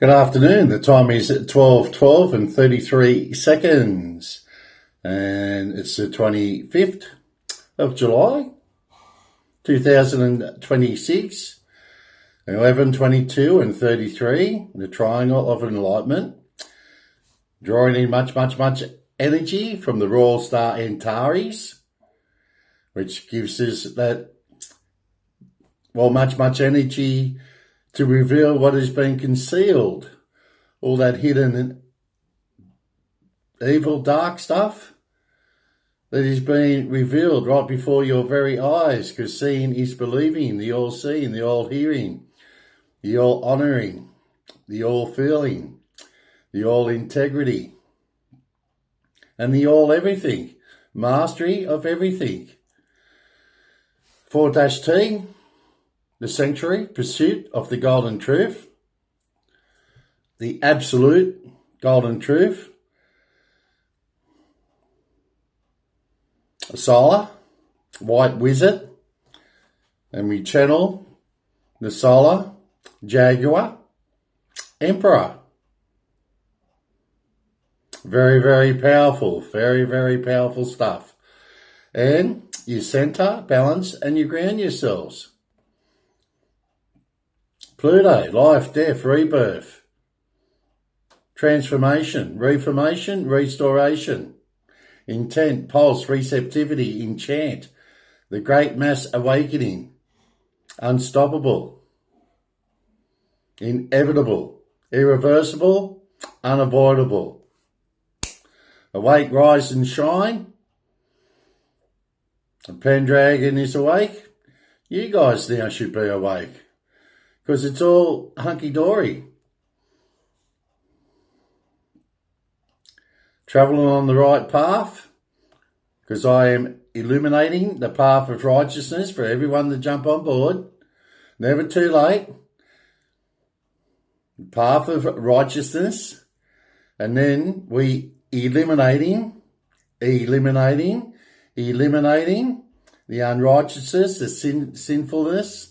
Good afternoon. The time is 12:12 and 33 seconds. And it's the 25th of July, 2026, 11:22 and 33, the triangle of enlightenment. Drawing in much energy from the royal star Antares, which gives us that, much energy to reveal what has been concealed, all that hidden evil, dark stuff that is being revealed right before your very eyes, because seeing is believing, the all-seeing, the all-hearing, the all-honouring, the all-feeling, the all-integrity, and the all-everything, mastery of everything. 4-T, the sanctuary, pursuit of the golden truth, the absolute golden truth, a solar, white wizard, and we channel the solar, jaguar, emperor. Very powerful, very powerful stuff. And you center, balance, and you ground yourselves. Pluto, life, death, rebirth, transformation, reformation, restoration, intent, pulse, receptivity, enchant, the great mass awakening, unstoppable, inevitable, irreversible, unavoidable. Awake, rise and shine. The Pendragon is awake. You guys now should be awake, because it's all hunky-dory. Travelling on the right path, because I am illuminating the path of righteousness for everyone to jump on board. Never too late. Path of righteousness. And then we eliminating the unrighteousness, the sinfulness,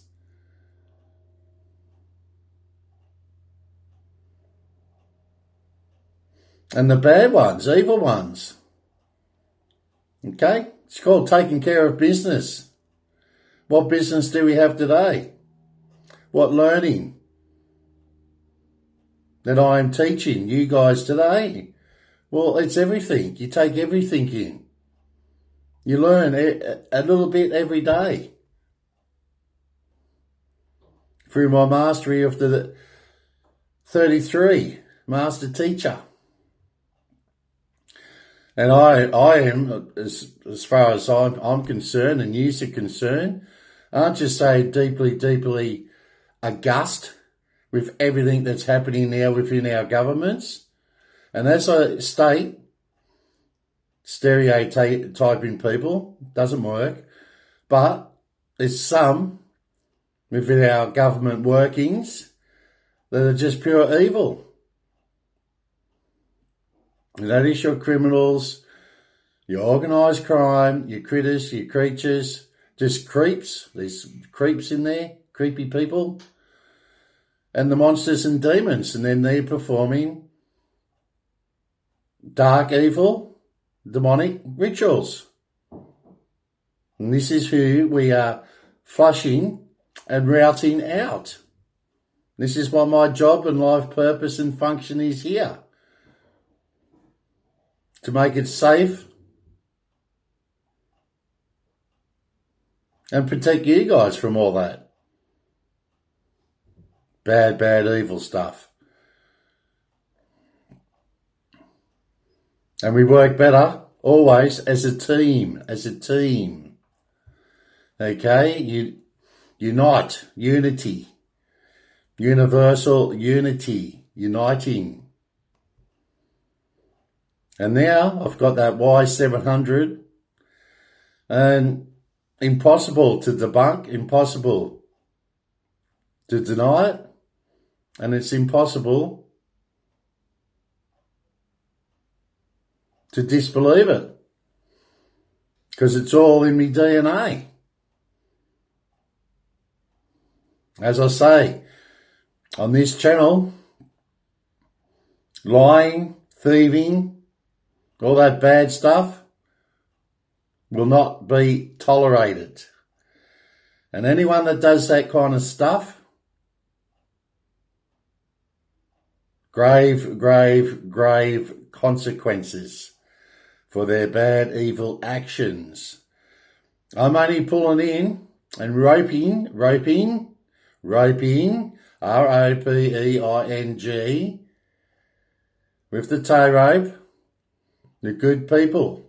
and the bad ones, evil ones. Okay? It's called taking care of business. What business do we have today? What learning that I am teaching you guys today? Well, it's everything. You take everything in. You learn a little bit every day. Through my mastery of the 33, master teacher. And I am, as far as I'm concerned and you are concerned, aren't just say deeply aghast with everything that's happening now within our governments. And as I state, stereotyping people doesn't work, but there's some within our government workings that are just pure evil. And that is your criminals, your organised crime, your critters, your creatures, just creeps. There's creeps in there, creepy people, and the monsters and demons. And then they're performing dark, evil, demonic rituals. And this is who we are flushing and routing out. This is what my job and life purpose and function is here. To make it safe and protect you guys from all that bad, evil stuff. And we work better always as a team. Okay? Unite, unity, universal unity, uniting. And now I've got that Y700, and impossible to debunk, impossible to deny it, and it's impossible to disbelieve it, because it's all in my DNA. As I say, on this channel, lying, thieving, all that bad stuff will not be tolerated. And anyone that does that kind of stuff, grave consequences for their bad, evil actions. I'm only pulling in and roping, roping, R-O-P-E-I-N-G, with the tow rope, the good people,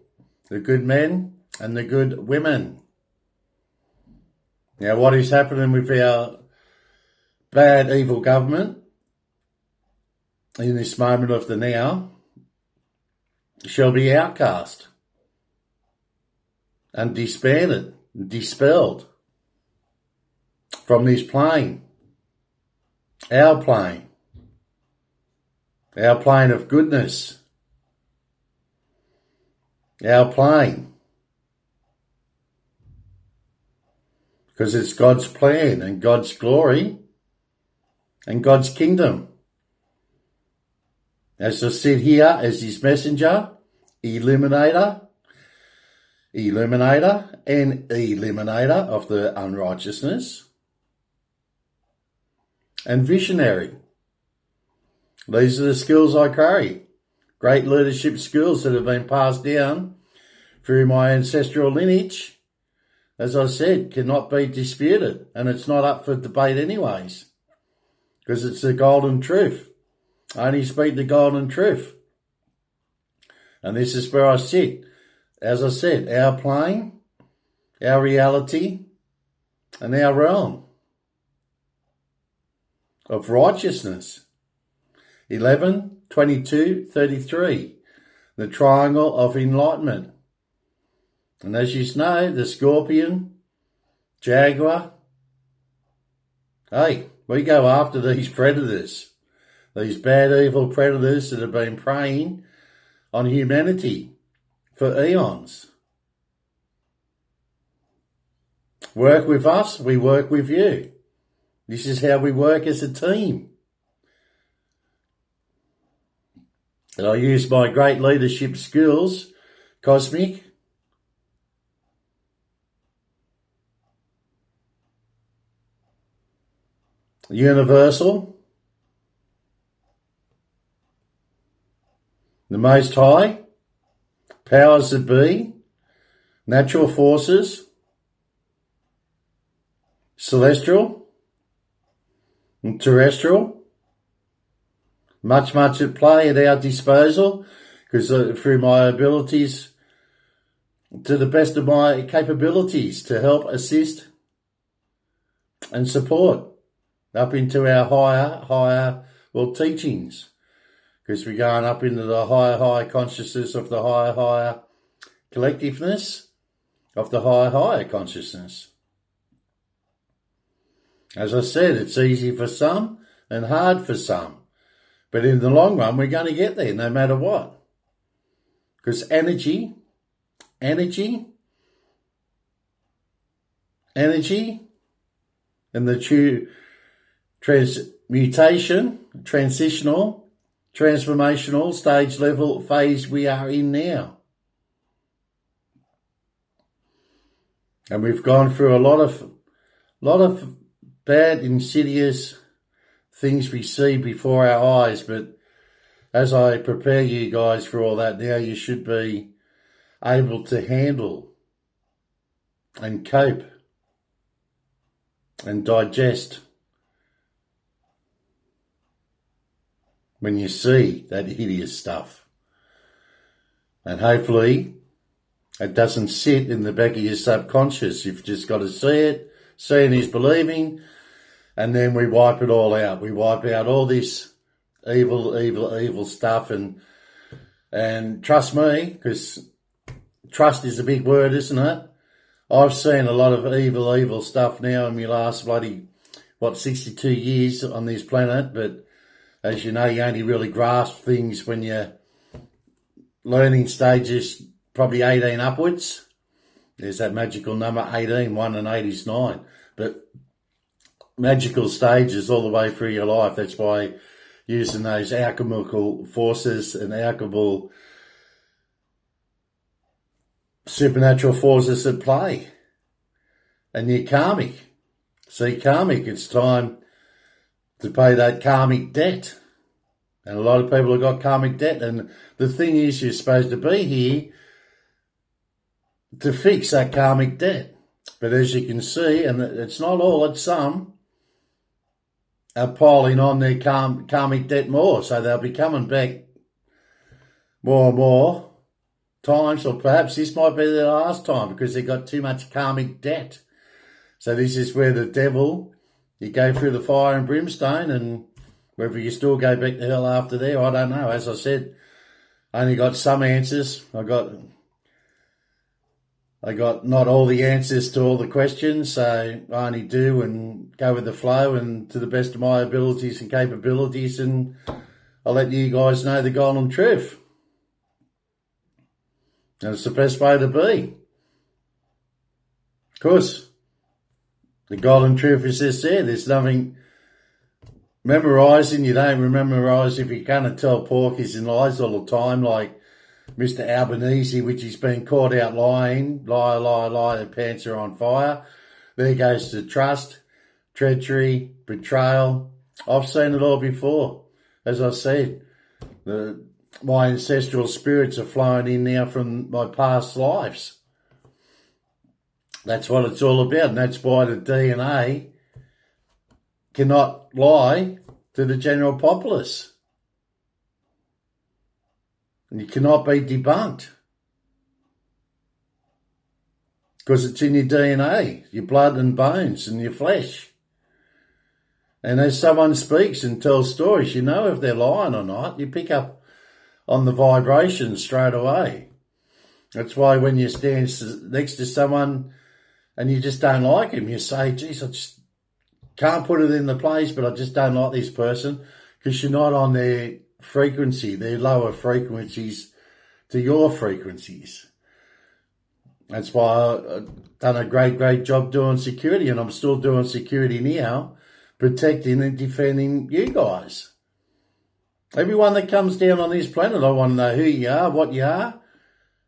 the good men and the good women. Now, what is happening with our bad, evil government in this moment of the now shall be outcast and disbanded, dispelled from this plane, our plane of goodness, our plane. Because it's God's plan and God's glory and God's kingdom. As I sit here as his messenger, illuminator, and eliminator of the unrighteousness, and visionary. These are the skills I carry. Great leadership skills that have been passed down through my ancestral lineage, as I said, cannot be disputed, and it's not up for debate anyways, because it's the golden truth. I only speak the golden truth. And this is where I sit. As I said, our plane, our reality, and our realm of righteousness. 11, 22, 33, the triangle of enlightenment. And as you know, the scorpion, jaguar, hey, we go after these predators, these bad, evil predators that have been preying on humanity for eons. Work with us, we work with you. This is how we work as a team. And I use my great leadership skills, cosmic, universal, the Most High, powers that be, natural forces, celestial and terrestrial, much at play at our disposal, because through my abilities, to the best of my capabilities, to help assist and support up into our higher teachings, because we're going up into the higher consciousness of the higher collectiveness of the higher consciousness. As I said, it's easy for some and hard for some, but in the long run, we're going to get there no matter what, because energy, and the true transmutation, transitional, transformational stage level phase we are in now. And we've gone through a lot of bad, insidious things we see before our eyes, but as I prepare you guys for all that now, you should be able to handle and cope and digest when you see that hideous stuff. And hopefully it doesn't sit in the back of your subconscious. You've just got to see it. Seeing is believing. And then we wipe it all out. We wipe out all this evil stuff. And trust me, because trust is a big word, isn't it? I've seen a lot of evil stuff now in my last 62 years on this planet. But as you know, you only really grasp things when you're learning stages, probably 18 upwards. There's that magical number 18, 1 and 8 is 9. But magical stages all the way through your life. That's why using those alchemical forces and alchemical supernatural forces at play. And you're karmic. See, karmic, it's time to pay that karmic debt. And a lot of people have got karmic debt. And the thing is, you're supposed to be here to fix that karmic debt. But as you can see, and it's not all, it's some, are piling on their karmic debt more. So they'll be coming back more and more times, or perhaps this might be their last time because they've got too much karmic debt. So this is where the devil, you go through the fire and brimstone, and whether you still go back to hell after there, I don't know. As I said, I only got some answers. I got not all the answers to all the questions, so I only do and go with the flow and to the best of my abilities and capabilities, and I'll let you guys know the golden truth. And it's the best way to be. Of course, the golden truth is just there. There's nothing memorising. You don't memorise if you're going to tell porkies and lies all the time, like Mr. Albanese, which he's been caught out lying. Lie, lie, lie, the pants are on fire. There goes to trust, treachery, betrayal. I've seen it all before. As I said, my ancestral spirits are flowing in now from my past lives. That's what it's all about, and that's why the DNA cannot lie to the general populace. And you cannot be debunked because it's in your DNA, your blood and bones and your flesh. And as someone speaks and tells stories, you know if they're lying or not. You pick up on the vibrations straight away. That's why when you stand next to someone and you just don't like him, you say, geez, I just can't put it in the place, but I just don't like this person, because you're not on their frequency, their lower frequencies to your frequencies. That's why I've done a great job doing security, and I'm still doing security now, protecting and defending you guys. Everyone that comes down on this planet, I want to know who you are,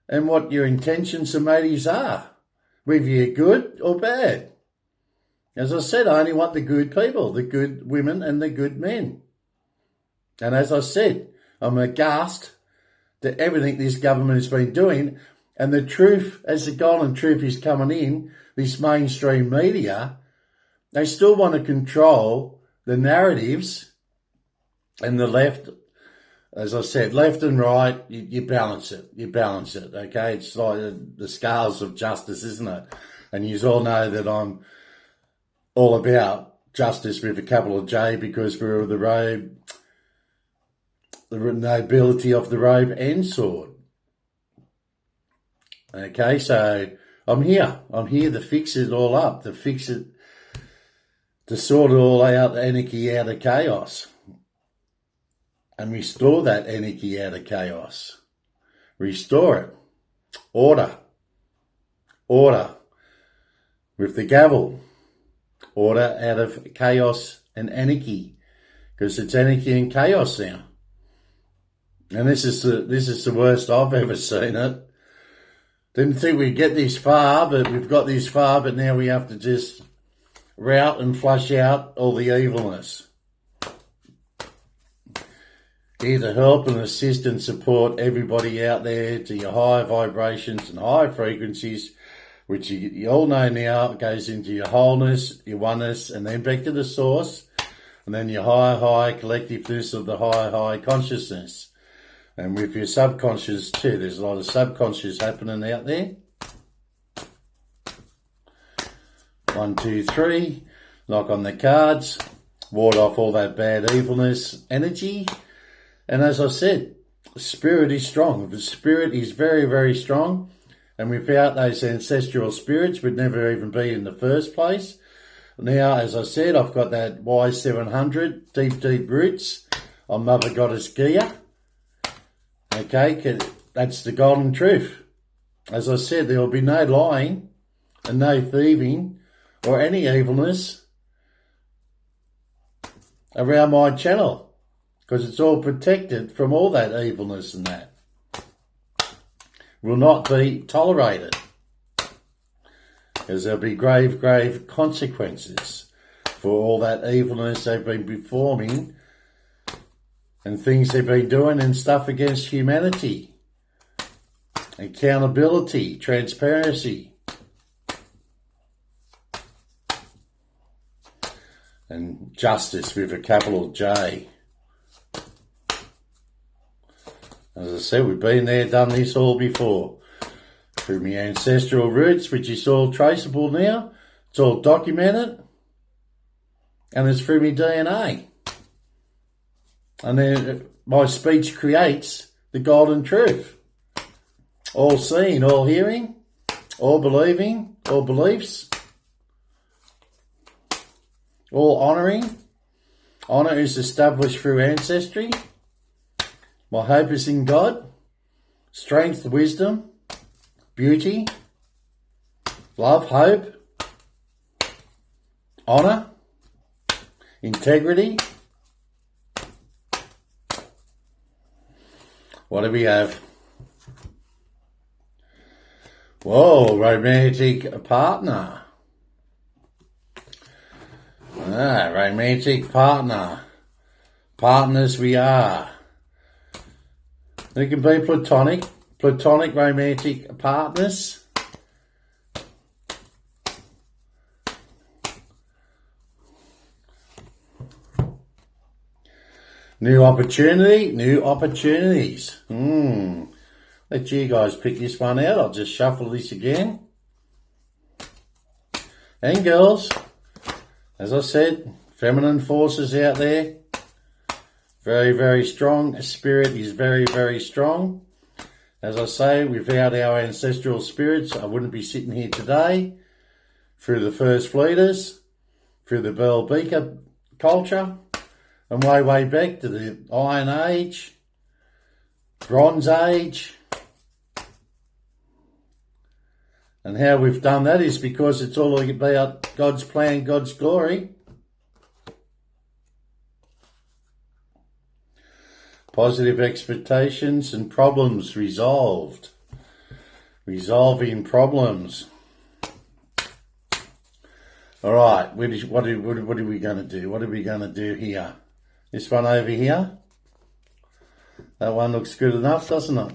and what your intentions and motives are, whether you're good or bad. As I said, I only want the good people, the good women and the good men. And as I said, I'm aghast to everything this government has been doing, and the truth, as the golden truth is coming in, this mainstream media, they still want to control the narratives. And the left, as I said, left and right, you balance it. You balance it, okay? It's like the scales of justice, isn't it? And you all know that I'm all about justice with a capital J, because we're the robe, the nobility of the robe and sword. Okay, so I'm here. I'm here to fix it all up, to fix it, to sort it all out, anarchy out of chaos. And restore that anarchy out of chaos. Restore it. Order. Order. With the gavel. Order out of chaos and anarchy. Because it's anarchy and chaos now. And this is the worst I've ever seen it. Didn't think we'd get this far, but we've got this far, but now we have to just rout and flush out all the evilness. Here to help and assist and support everybody out there to your higher vibrations and higher frequencies, which you all know now goes into your wholeness, your oneness, and then back to the source, and then your higher collectiveness of the higher consciousness. And with your subconscious too, there's a lot of subconscious happening out there. 1, 2, 3, knock on the cards, ward off all that bad evilness energy. And as I said, spirit is strong. The spirit is very, very strong. And without those ancestral spirits, we'd never even be in the first place. Now, as I said, I've got that Y700, deep roots on Mother Goddess Gaia. Okay, that's the golden truth. As I said, there will be no lying and no thieving or any evilness around my channel, because it's all protected from all that evilness and that. Will not be tolerated, because there'll be grave, grave consequences for all that evilness they've been performing and things they've been doing and stuff against humanity. Accountability, transparency, and justice with a capital J. As I said, we've been there, done this all before. Through my ancestral roots, which is all traceable now. It's all documented. And it's through my DNA. And then my speech creates the golden truth. All seeing, all hearing, all believing, all beliefs, all honouring. Honour is established through ancestry. My hope is in God. Strength, wisdom, beauty, love, hope, honour, integrity. What do we have? Whoa, romantic partner. Romantic partner. Partners we are. They can be platonic romantic partners. New opportunities. Let you guys pick this one out. I'll just shuffle this again. And girls, as I said, feminine forces out there. Very, very strong. Spirit is very, very strong. As I say, without our ancestral spirits, I wouldn't be sitting here today. Through the first fleeters, through the Bell Beaker culture, and way, way back to the Iron Age, Bronze Age. And how we've done that is because it's all about God's plan, God's glory. Positive expectations and problems resolved. Resolving problems. All right, what are we going to do? What are we going to do here? This one over here. That one looks good enough, doesn't it?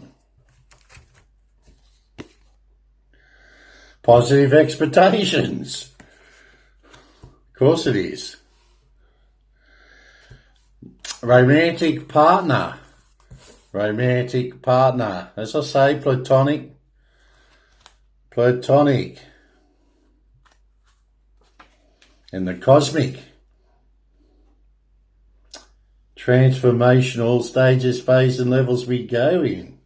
Positive expectations. Of course it is. Romantic partner. Romantic partner. As I say, platonic. Platonic. And the cosmic. Transformational stages, phases and levels we go in.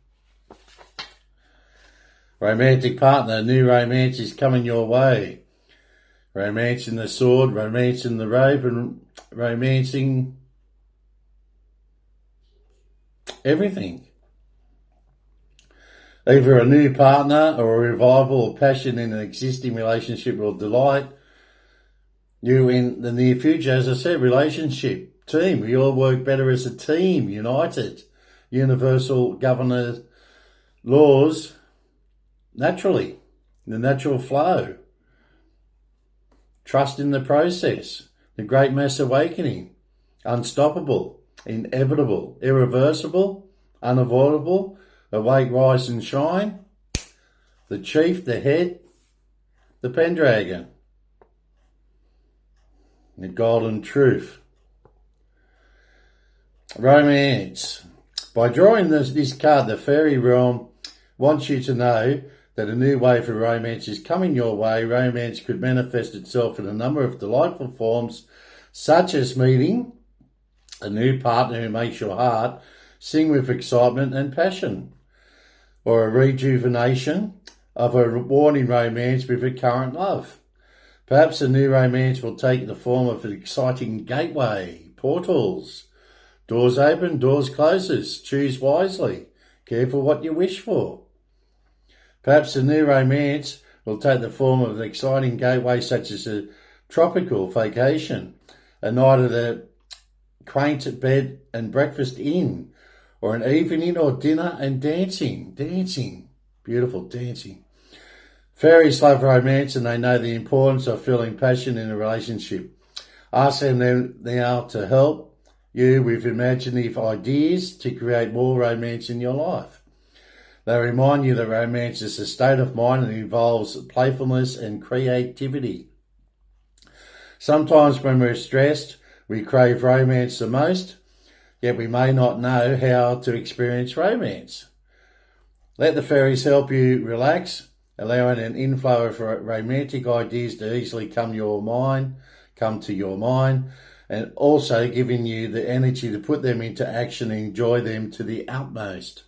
Romantic partner, new romance is coming your way. Romance in the sword, romance in the robe, and romancing everything. Either a new partner or a revival or passion in an existing relationship will delight you in the near future. As I said, relationship, team. We all work better as a team, united. Universal governor laws, naturally, the natural flow. Trust in the process. The great mass awakening. Unstoppable. Inevitable, irreversible, unavoidable, awake, rise and shine, the chief, the head, the Pendragon, the golden truth. Romance. By drawing this card, the fairy realm wants you to know that a new wave of romance is coming your way. Romance could manifest itself in a number of delightful forms, such as meeting a new partner who makes your heart sing with excitement and passion, or a rejuvenation of a rewarding romance with a current love. Perhaps a new romance will take the form of an exciting gateway, portals. Doors open, doors closes. Choose wisely. Careful what you wish for. Perhaps a new romance will take the form of an exciting gateway such as a tropical vacation, a night at a quaint bed and breakfast in, or an evening or dinner and dancing. Beautiful dancing. Fairies love romance and they know the importance of feeling passion in a relationship. Ask them now to help you with imaginative ideas to create more romance in your life. They remind you that romance is a state of mind and involves playfulness and creativity. Sometimes when we're stressed, we crave romance the most, yet we may not know how to experience romance. Let the fairies help you relax, allowing an inflow of romantic ideas to easily come to your mind, and also giving you the energy to put them into action and enjoy them to the utmost.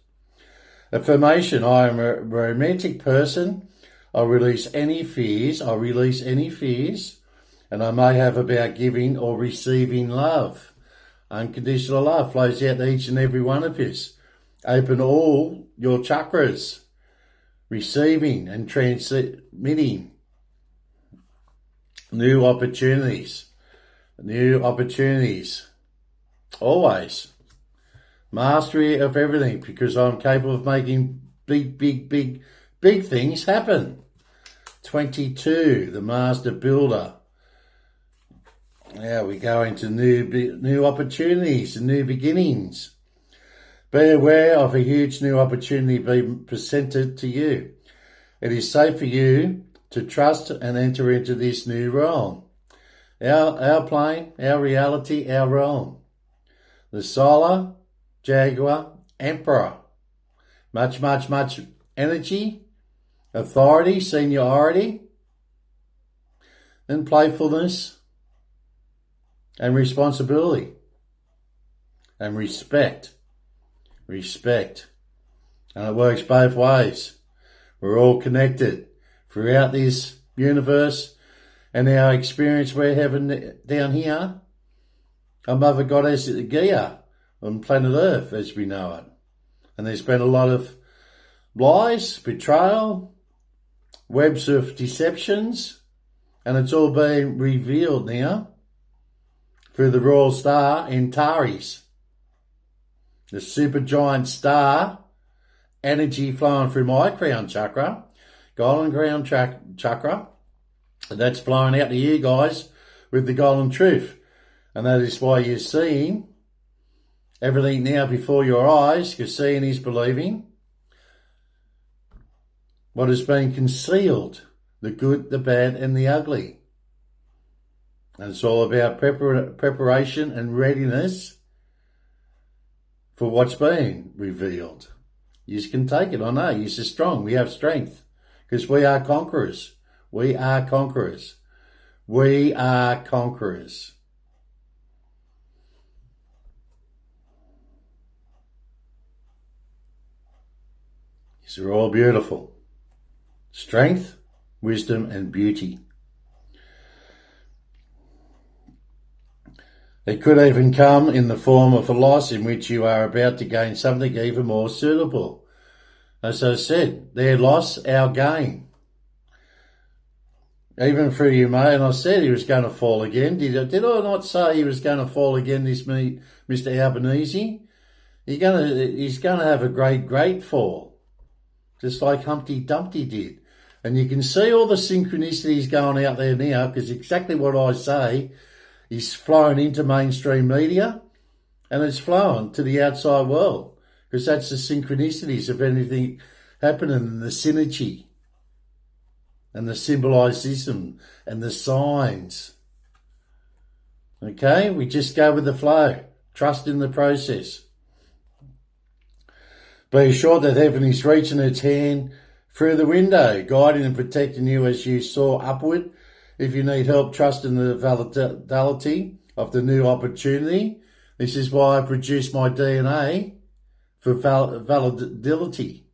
Affirmation: I am a romantic person. I release any fears, and I may have about giving or receiving love. Unconditional love flows out to each and every one of us. Open all your chakras, receiving and transmitting new opportunities. Always. Mastery of everything, because I'm capable of making big things happen. 22, the master builder. Now we go into new opportunities and new beginnings. Be aware of a huge new opportunity being presented to you. It is safe for you to trust and enter into this new realm. Our plane, our reality, our realm. The Solar Jaguar Emperor. Much energy, authority, seniority, and playfulness, and responsibility, and respect. And it works both ways. We're all connected throughout this universe, and our experience we're having down here, our Mother Goddess Gaia on planet Earth as we know it. And there's been a lot of lies, betrayal, webs of deceptions, and it's all being revealed now through the royal star Antares, the supergiant star, energy flowing through my crown chakra, golden crown chakra, and that's flowing out to you guys with the golden truth. And that is why you're seeing everything now before your eyes, because seeing is believing. What has been concealed, the good, the bad, and the ugly. And it's all about preparation and readiness for what's been revealed. You can take it, I know, you're strong, we have strength, because we are conquerors. We are conquerors. These are all beautiful. Strength, wisdom, and beauty. It could even come in the form of a loss in which you are about to gain something even more suitable. As I said, their loss, our gain. Even through you, May, and I said he was going to fall again. Did I not say he was going to fall again, this Mr. Albanese? He's going to have a great fall, just like Humpty Dumpty did. And you can see all the synchronicities going out there now, because exactly what I say is flowing into mainstream media, and it's flowing to the outside world, because that's the synchronicities of anything happening, and the synergy and the symbolism and the signs. Okay, we just go with the flow. Trust in the process. Be sure that heaven is reaching its hand through the window, guiding and protecting you as you soar upward. If you need help, trust in the validity of the new opportunity. This is why I produce my DNA for validity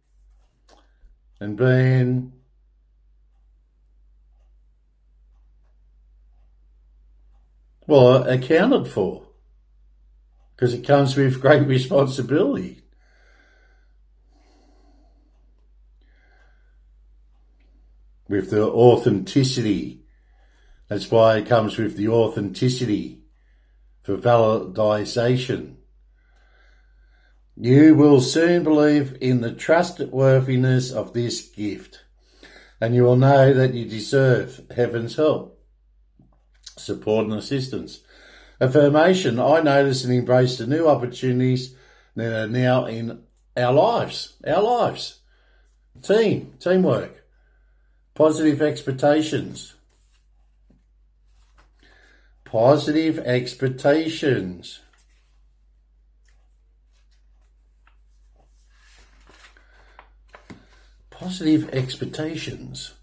and being accounted for, because it comes with great responsibility. With the authenticity. That's why it comes with the authenticity for validation. You will soon believe in the trustworthiness of this gift, and you will know that you deserve heaven's help, support and assistance. Affirmation, I notice and embrace the new opportunities that are now in our lives. Teamwork, positive expectations. Positive expectations. Positive expectations.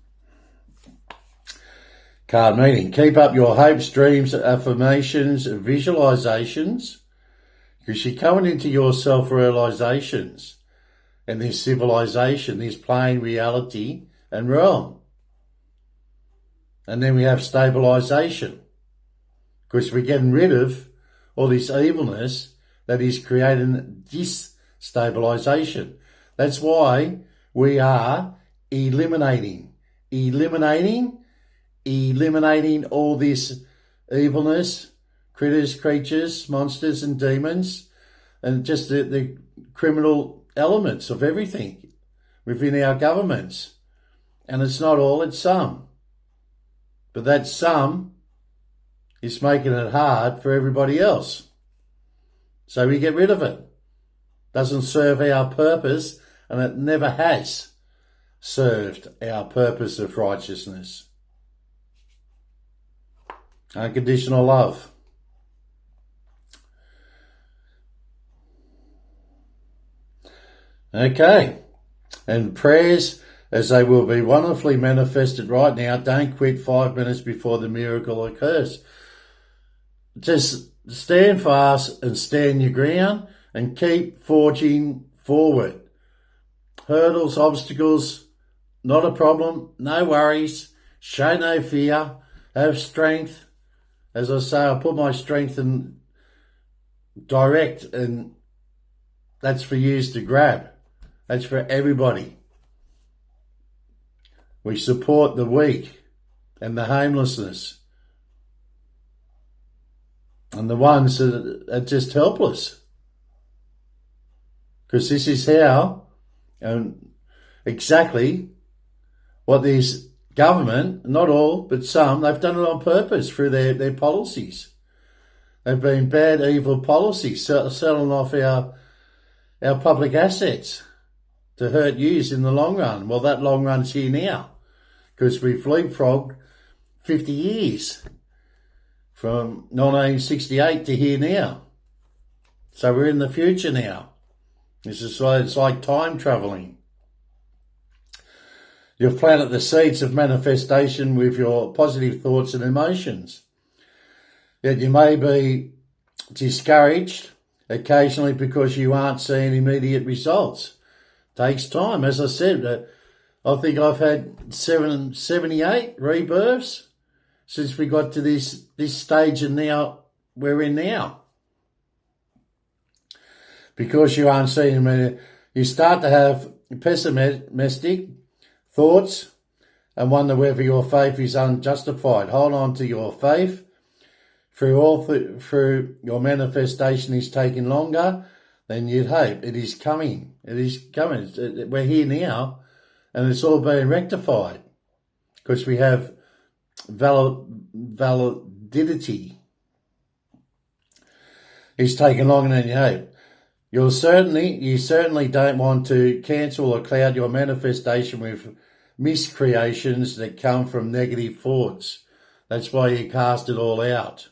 Card meaning. Keep up your hopes, dreams, affirmations, visualizations, because you're coming into your self-realizations and this civilization, this plane reality and realm. And then we have stabilization, because we're getting rid of all this evilness that is creating destabilization. That's why we are eliminating all this evilness, critters, creatures, monsters and demons, and just the criminal elements of everything within our governments. And it's not all, it's some. But that some is making it hard for everybody else. So we get rid of it. Doesn't serve our purpose, and it never has served our purpose of righteousness. Unconditional love. Okay. And prayers, as they will be wonderfully manifested right now, don't quit 5 minutes before the miracle occurs. Just stand fast and stand your ground and keep forging forward. Hurdles, obstacles, not a problem, no worries, show no fear, have strength. As I say, I put my strength in direct, and that's for you to grab. That's for everybody. We support the weak and the homelessness and the ones that are just helpless. Because this is how, and exactly what these government, not all, but some, they've done it on purpose through their policies. They've been bad, evil policies, selling off our public assets to hurt yous in the long run. Well, that long run's here now, because we've leapfrogged 50 years from 1968 to here now. So we're in the future now. It's like time travelling. You've planted the seeds of manifestation with your positive thoughts and emotions. Yet you may be discouraged occasionally because you aren't seeing immediate results. Takes time. As I said, I think I've had 78 rebirths since we got to this stage, and now we're in now. Because you aren't seeing them, you start to have pessimistic thoughts and wonder whether your faith is unjustified. Hold on to your faith. Through your manifestation is taking longer than you'd hope. It is coming. It is coming. We're here now, and it's all being rectified because we have validity. It's taking longer than you hope. You certainly don't want to cancel or cloud your manifestation with miscreations that come from negative thoughts. That's why you cast it all out.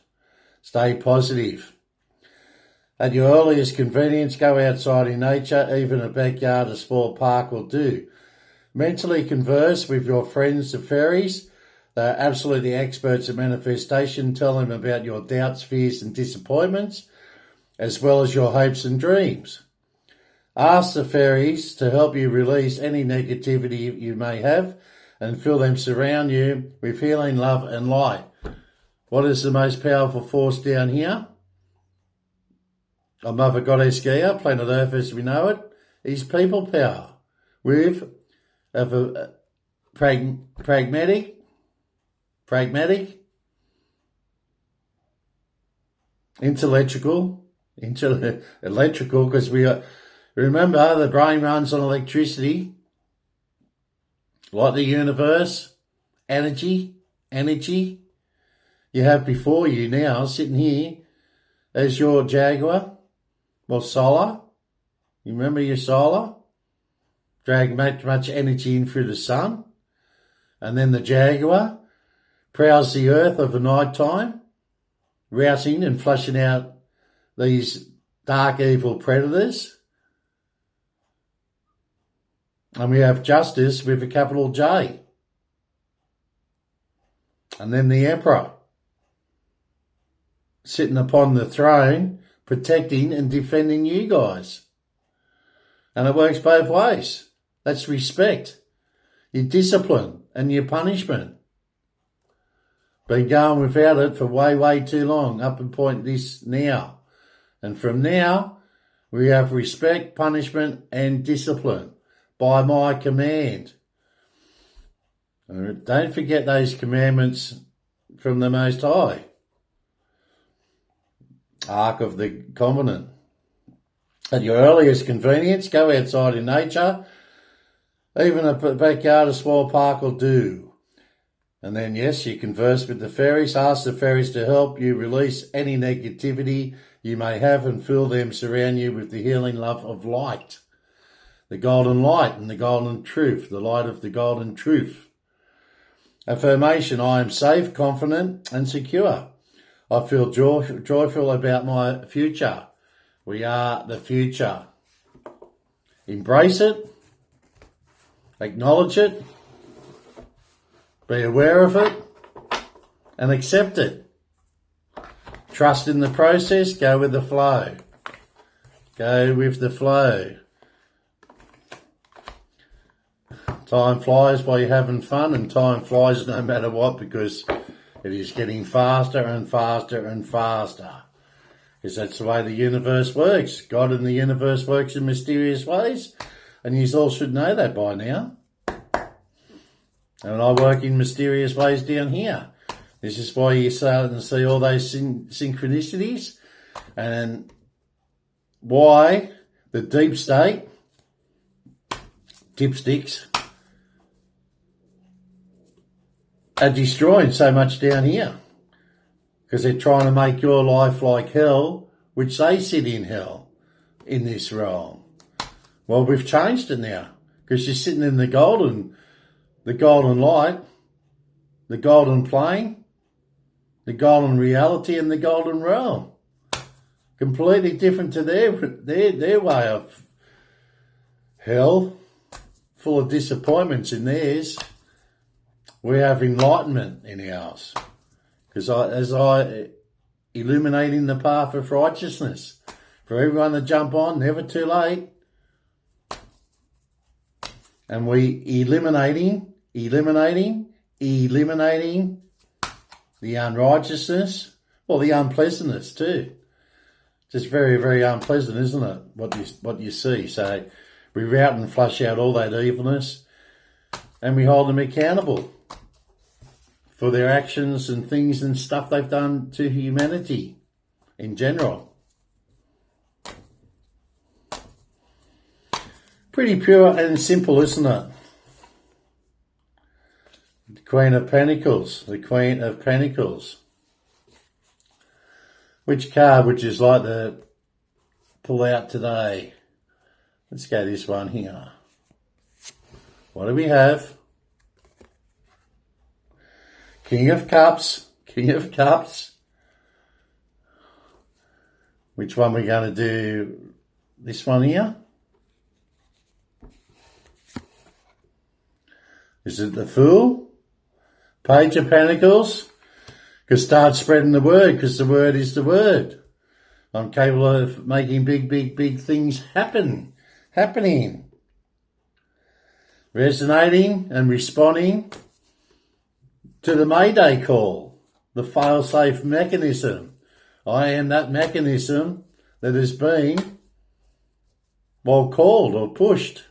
Stay positive. At your earliest convenience, go outside in nature. Even a backyard, a small park will do. Mentally converse with your friends, the fairies. They're absolutely experts at manifestation. Tell them about your doubts, fears and disappointments, as well as your hopes and dreams. Ask the fairies to help you release any negativity you may have and feel them surround you with healing, love and light. What is the most powerful force down here? Our Mother Goddess Gaia, planet Earth as we know it, is people power with pragmatic electrical, because remember, the brain runs on electricity, like the universe, energy. You have before you now, sitting here, as your Jaguar, well, solar. You remember your solar? Drag much energy in through the sun. And then the Jaguar prowls the earth of the night time, routing and flushing out these dark, evil predators. And we have justice with a capital J. And then the Emperor, sitting upon the throne, protecting and defending you guys. And it works both ways. That's respect, your discipline and your punishment. Been going without it for way too long, up and point this now. And from now, we have respect, punishment and discipline by my command. And don't forget those commandments from the Most High. Ark of the Covenant. At your earliest convenience, go outside in nature. Even a backyard, a small park will do. And then, yes, you converse with the fairies. Ask the fairies to help you release any negativity you may have and feel them surround you with the healing love of light. The golden light and the golden truth, the light of the golden truth. Affirmation, I am safe, confident and secure. I feel joyful about my future. We are the future. Embrace it. Acknowledge it. Be aware of it. And accept it. Trust in the process. Go with the flow. Go with the flow. Time flies while you're having fun, and time flies no matter what, because it is getting faster and faster and faster. Because that's the way the universe works. God in the universe works in mysterious ways, and you all should know that by now. And I work in mysterious ways down here. This is why you're starting to see all those synchronicities, and why the deep state, dipsticks, are destroying so much down here, because they're trying to make your life like hell, which they sit in hell in this realm. Well, we've changed it now, because you're sitting in the golden light, the golden plane, the golden reality, and the golden realm. Completely different to their way of hell, full of disappointments in theirs. We have enlightenment in ours, because as I illuminating the path of righteousness for everyone to jump on, never too late. And we eliminating the unrighteousness, well, the unpleasantness too. Just very unpleasant, isn't it? What you see. So we rout and flush out all that evilness, and we hold them accountable for their actions and things and stuff they've done to humanity in general. Pretty pure and simple, isn't it? The Queen of Pentacles, the Queen of Pentacles. Which card would you like to pull out today? Let's go this one here. What do we have? King of Cups, King of Cups. Which one are we going to do? This one here? Is it the Fool? Page of Pentacles? Because start spreading the word, because the word is the word. I'm capable of making big things happening. Resonating and responding to the Mayday call, the fail-safe mechanism. I am that mechanism that has been, well, called or pushed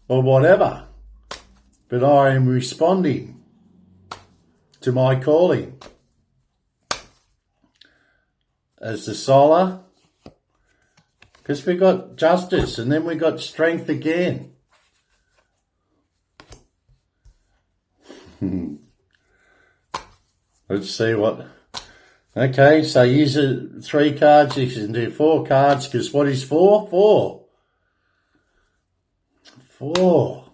or whatever. But I am responding to my calling. as the solar. Because we got justice and then we got strength again. Let's see what... Okay, so use 3 cards. You can do 4 cards because what is 4? 4. 4.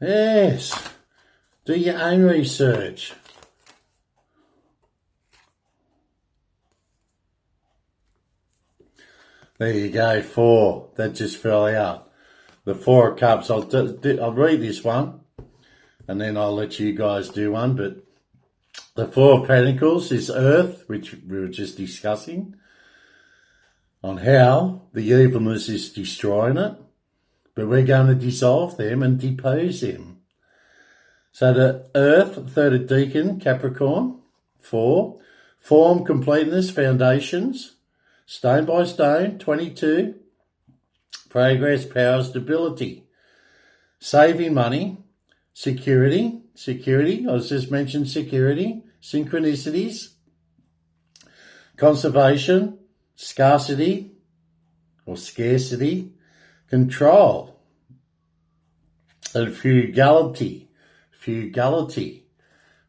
Yes. Do your own research. There you go, 4. That just fell out. The 4 of Cups. I'll read this one and then I'll let you guys do one. But the 4 of Pentacles is Earth, which we were just discussing, on how the evilness is destroying it. But we're going to dissolve them and depose them. So the Earth, third of Deacon, Capricorn, 4. Form, completeness, foundations, stone by stone, 22. Progress, power, stability. Saving money, security, I was just mentioned security, synchronicities, conservation, scarcity or scarcity, control, and fugality.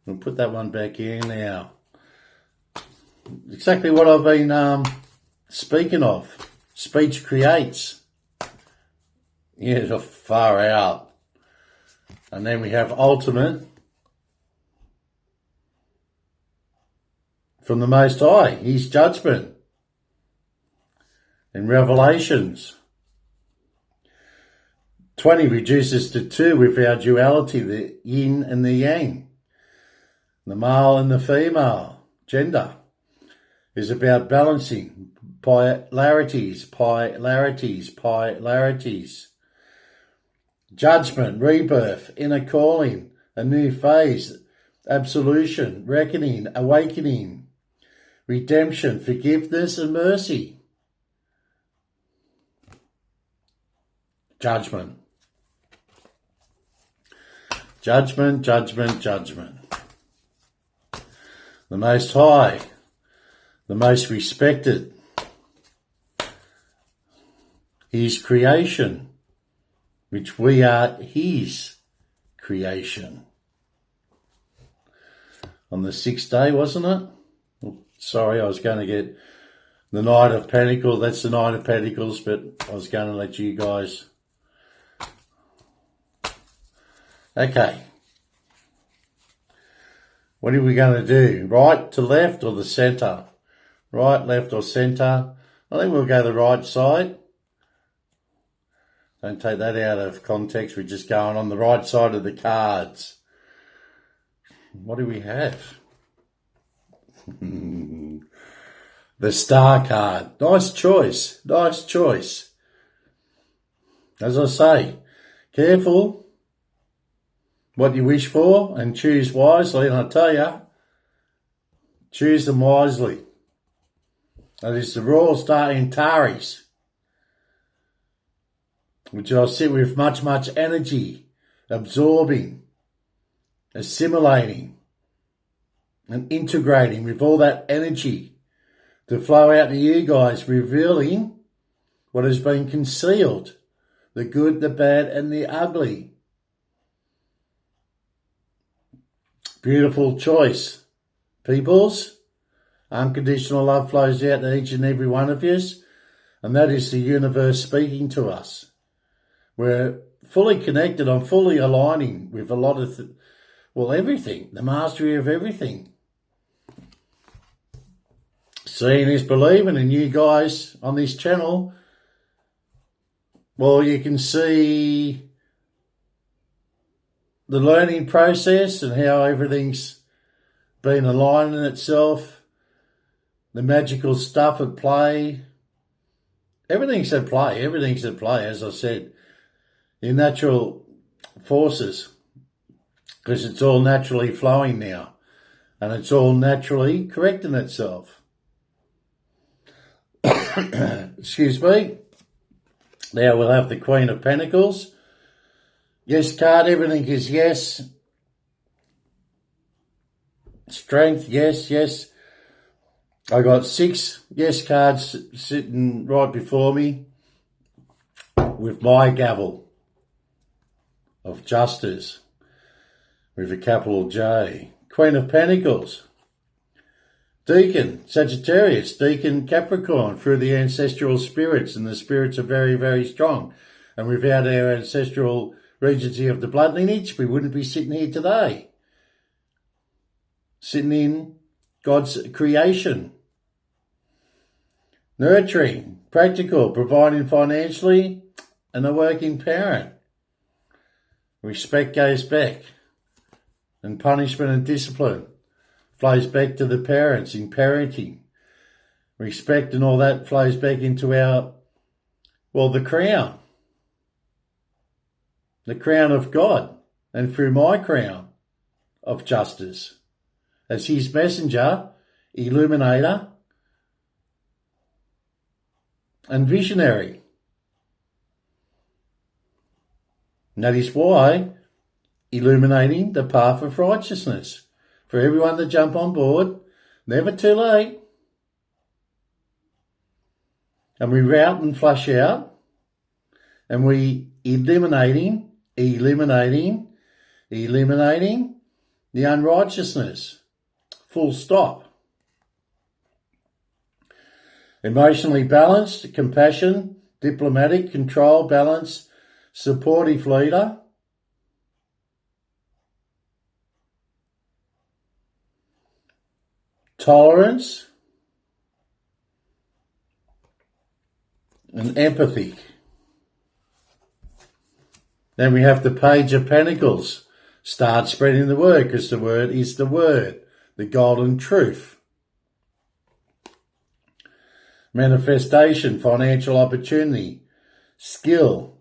We'll put that one back in now. Exactly what I've been speaking of. Speech creates. Yeah, far out. And then we have ultimate from the Most High, his judgment. In Revelations, 20 reduces to 2 with our duality, the yin and the yang. The male and the female gender is about balancing polarities. Judgment, rebirth, inner calling, a new phase, absolution, reckoning, awakening, redemption, forgiveness and mercy. Judgment. The Most High, the most respected, his creation, which we are his creation. On the 6th day, wasn't it? Oh, sorry, I was going to get the Knight of Pentacles. That's the Knight of Pentacles, but I was going to let you guys... Okay. What are we going to do? Right to left or the centre? Right, left or centre? I think we'll go the right side. Don't take that out of context. We're just going on the right side of the cards. What do we have? The Star card. Nice choice. As I say, careful what you wish for and choose wisely. And I tell you, choose them wisely. That is the Royal Star Antares, which I sit with much energy, absorbing, assimilating, and integrating with all that energy to flow out to you guys, revealing what has been concealed, the good, the bad, and the ugly. Beautiful choice. Peoples, unconditional love flows out to each and every one of you, and that is the universe speaking to us. We're fully connected. I'm fully aligning with a lot of, everything, the mastery of everything. Seeing is believing, and you guys on this channel, you can see the learning process and how everything's been aligning itself, the magical stuff at play. Everything's at play, as I said, your natural forces, because it's all naturally flowing now and it's all naturally correcting itself. Excuse me. Now we'll have the Queen of Pentacles. Yes card, everything is yes. Strength, yes. I got 6 yes cards sitting right before me with my gavel of justice with a capital J. Queen of Pentacles, Deacon, Sagittarius, Deacon, Capricorn, through the ancestral spirits, and the spirits are very, very strong. And without our ancestral regency of the blood lineage, we wouldn't be sitting here today. Sitting in God's creation. Nurturing, practical, providing financially, and a working parent. Respect goes back, and punishment and discipline flows back to the parents in parenting. Respect and all that flows back into the crown. The crown of God, and through my crown of justice. As his messenger, illuminator, and visionary. And that is why illuminating the path of righteousness. For everyone to jump on board, never too late. And we route and flush out, and we eliminating the unrighteousness. Full stop. Emotionally balanced, compassion, diplomatic, control, balance, supportive leader. Tolerance and empathy. Then we have the Page of Pentacles. Start spreading the word, because the word is the word, the golden truth. Manifestation, financial opportunity, skill,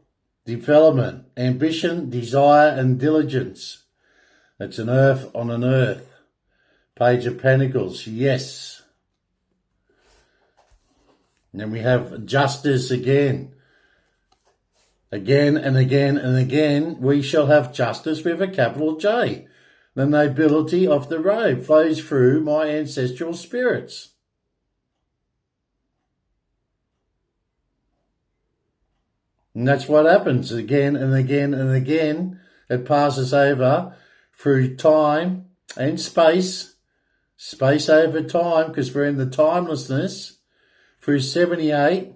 development, ambition, desire, and diligence. That's an earth on an earth. Page of Pentacles, yes. And then we have justice again. Again and again and again, we shall have justice with a capital J. The nobility of the robe flows through my ancestral spirits. And that's what happens again and again and again. It passes over through time and space. Space over time, because we're in the timelessness, through 78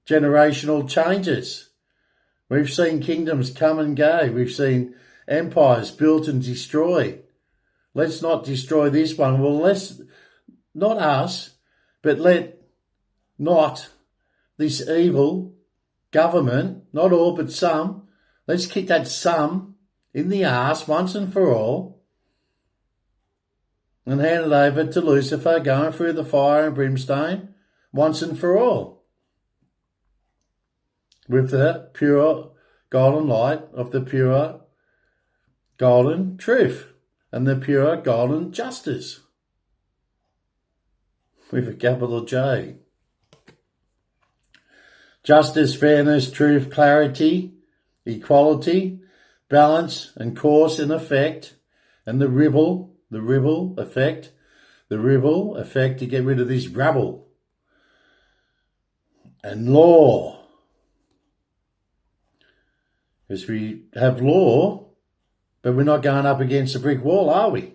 generational changes. We've seen kingdoms come and go. We've seen empires built and destroyed. Let's not destroy this one. Well, let's, not us, but let not this evil government, not all but some, let's kick that some in the arse once and for all, and hand it over to Lucifer, going through the fire and brimstone once and for all, with the pure golden light of the pure golden truth and the pure golden justice, with a capital J. Justice, fairness, truth, clarity, equality, balance and cause and effect, and the ripple effect to get rid of this rabble. And law. Because we have law, but we're not going up against a brick wall, are we?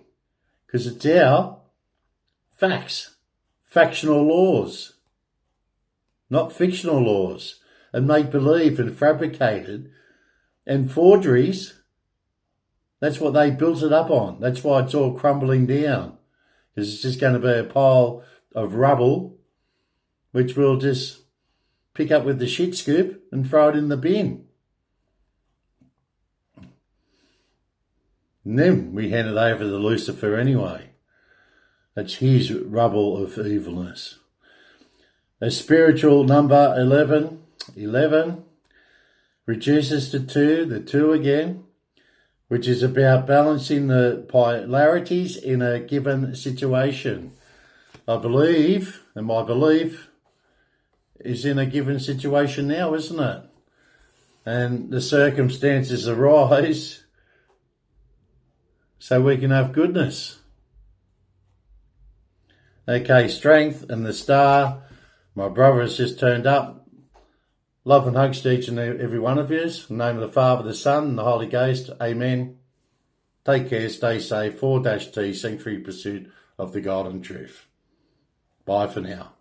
Because it's our facts, factional laws, not fictional laws, and make-believe and fabricated and forgeries. That's what they built it up on. That's why it's all crumbling down. Because it's just going to be a pile of rubble, which we'll just pick up with the shit scoop and throw it in the bin. And then we hand it over to Lucifer anyway. That's his rubble of evilness. A spiritual number 11 reduces to 2, the 2 again, which is about balancing the polarities in a given situation. I believe, and my belief is in a given situation now, isn't it? And the circumstances arise so we can have goodness. Okay, strength and the star. My brother has just turned up. Love and hugs to each and every one of you. In the name of the Father, the Son, and the Holy Ghost. Amen. Take care, stay safe. 4-T, Sanctuary Pursuit of the Golden Truth. Bye for now.